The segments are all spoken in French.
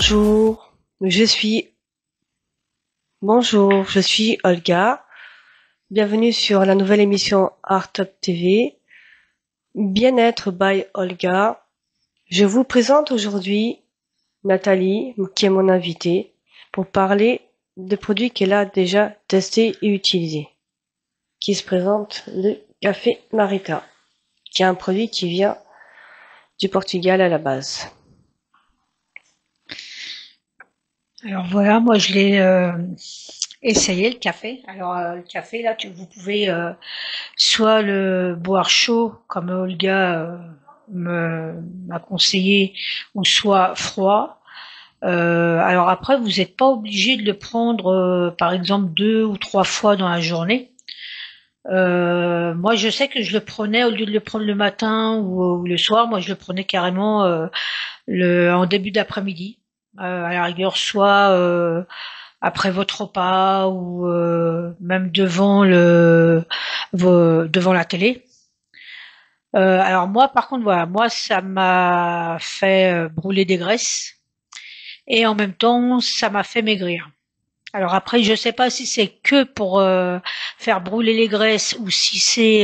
Bonjour, je suis bonjour, je suis Olga. Bienvenue sur la nouvelle émission Art Top TV. Bien-être by Olga. Je vous présente aujourd'hui Nathalie, qui est mon invitée, pour parler de produits qu'elle a déjà testés et utilisés. Qui se présente le café Marita, qui est un produit qui vient du Portugal à la base. Alors voilà, moi je l'ai essayé le café. Alors le café là, vous pouvez soit le boire chaud comme Olga m'a conseillé, ou soit froid. Alors après, vous n'êtes pas obligé de le prendre, par exemple 2 ou 3 fois dans la journée. Moi, je sais que je le prenais au lieu de le prendre le matin ou le soir. Moi, je le prenais carrément en début d'après-midi. À la rigueur, soit après votre repas ou même devant la télé. Alors moi, par contre, voilà, moi, ça m'a fait brûler des graisses et en même temps, ça m'a fait maigrir. Alors après, je sais pas si c'est que pour faire brûler les graisses ou si c'est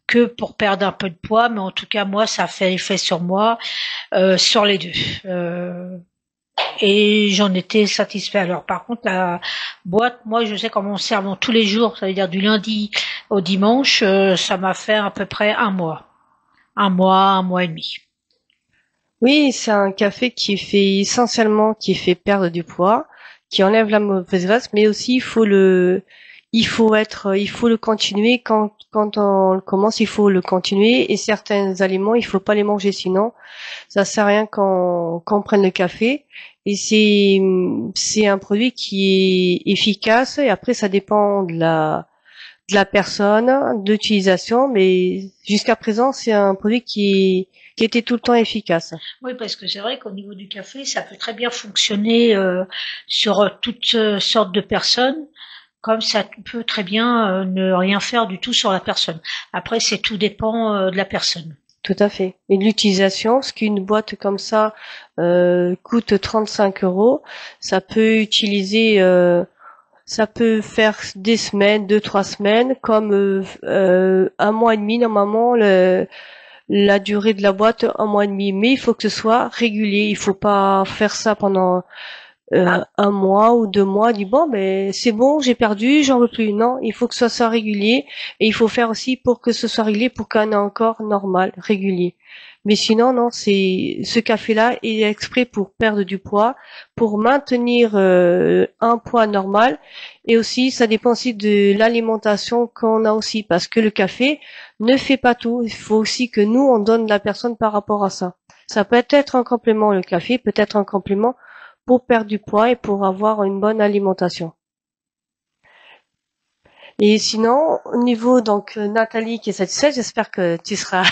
que pour perdre un peu de poids, mais en tout cas, moi, ça fait effet sur moi, sur les deux. Et j'en étais satisfait. Alors par contre, la boîte, moi, je sais qu'en m'en servant tous les jours, ça veut dire du lundi au dimanche, ça m'a fait à peu près un mois. Un mois et demi. Oui, c'est un café qui fait perdre du poids, qui enlève la mauvaise graisse, mais aussi il faut le continuer quand on le commence, il faut le continuer et certains aliments, il faut pas les manger sinon ça sert à rien qu'on prenne le café et c'est un produit qui est efficace et après ça dépend de la personne, de l'utilisation, mais jusqu'à présent, c'est un produit qui était tout le temps efficace. Oui, parce que c'est vrai qu'au niveau du café, ça peut très bien fonctionner sur toutes sortes de personnes, comme ça peut très bien ne rien faire du tout sur la personne. Après, c'est tout dépend de la personne. Tout à fait. Et de l'utilisation, parce qu'une boîte comme ça coûte 35 euros, ça peut utiliser, ça peut faire des semaines, 2, 3 semaines, comme un mois et demi normalement. La durée de la boîte, un mois et demi, mais il faut que ce soit régulier. Il faut pas faire ça pendant un mois ou 2 mois, dit bon, mais c'est bon, j'ai perdu, j'en veux plus. Non, il faut que ce soit régulier et il faut faire aussi pour que ce soit régulier pour qu'on ait encore normal, régulier. Mais sinon, non, c'est ce café-là est exprès pour perdre du poids, pour maintenir un poids normal et aussi ça dépend aussi de l'alimentation qu'on a aussi parce que le café ne fait pas tout. Il faut aussi que nous on donne la personne par rapport à ça. Ça peut être un complément le café, peut être un complément pour perdre du poids et pour avoir une bonne alimentation. Et sinon, au niveau donc Nathalie qui est satisfaite, j'espère que tu seras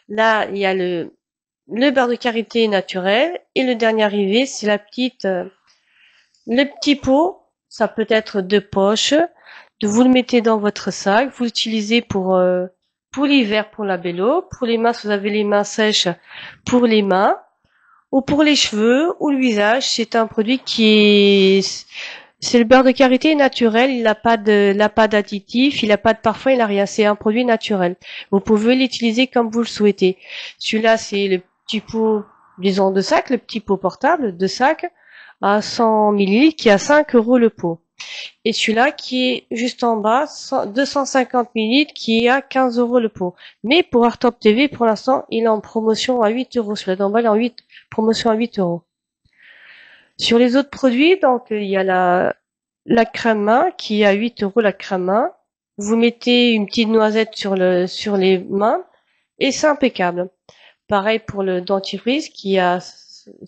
là. Il y a le beurre de karité naturel et le dernier arrivé, c'est la petite le petit pot. Ça peut être de poche. De vous le mettez dans votre sac, vous l'utilisez pour l'hiver pour la bello, pour les mains si vous avez les mains sèches pour les mains. Ou pour les cheveux ou le visage, c'est un produit c'est le beurre de karité naturel, il n'a pas d'additif, il n'a pas de parfum, il n'a rien, c'est un produit naturel. Vous pouvez l'utiliser comme vous le souhaitez. Celui-là, c'est le petit pot, disons, de sac, le petit pot portable de sac à 100 millilitres qui est à 5 euros le pot. Et celui-là qui est juste en bas, 250 millilitres qui est à 15 euros le pot. Mais pour Artop TV, pour l'instant, il est en promotion à 8 euros. Celui-là d'en bas, il est en promotion à 8 euros. Sur les autres produits, donc, il y a la crème main qui est à 8 euros la crème main. Vous mettez une petite noisette sur les mains et c'est impeccable. Pareil pour le dentifrice qui a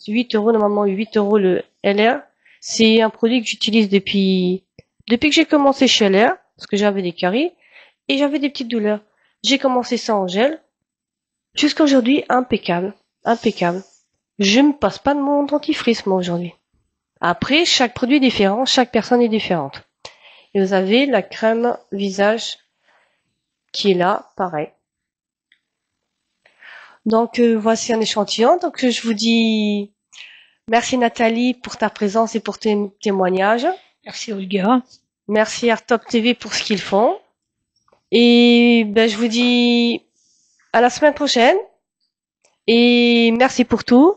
8 euros, normalement 8 euros le LR. C'est un produit que j'utilise depuis que j'ai commencé chez LR, parce que j'avais des caries et j'avais des petites douleurs. J'ai commencé ça en gel. Jusqu'à aujourd'hui, impeccable. Impeccable. Je ne passe pas de mon dentifrice, moi, aujourd'hui. Après, chaque produit est différent, chaque personne est différente. Et vous avez la crème visage qui est là, pareil. Donc, voici un échantillon. Donc, je vous dis Merci Nathalie pour ta présence et pour tes témoignages. Merci Olga. Merci Artop TV pour ce qu'ils font. Et ben, je vous dis à la semaine prochaine. Et merci pour tout.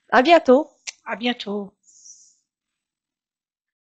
À bientôt. À bientôt.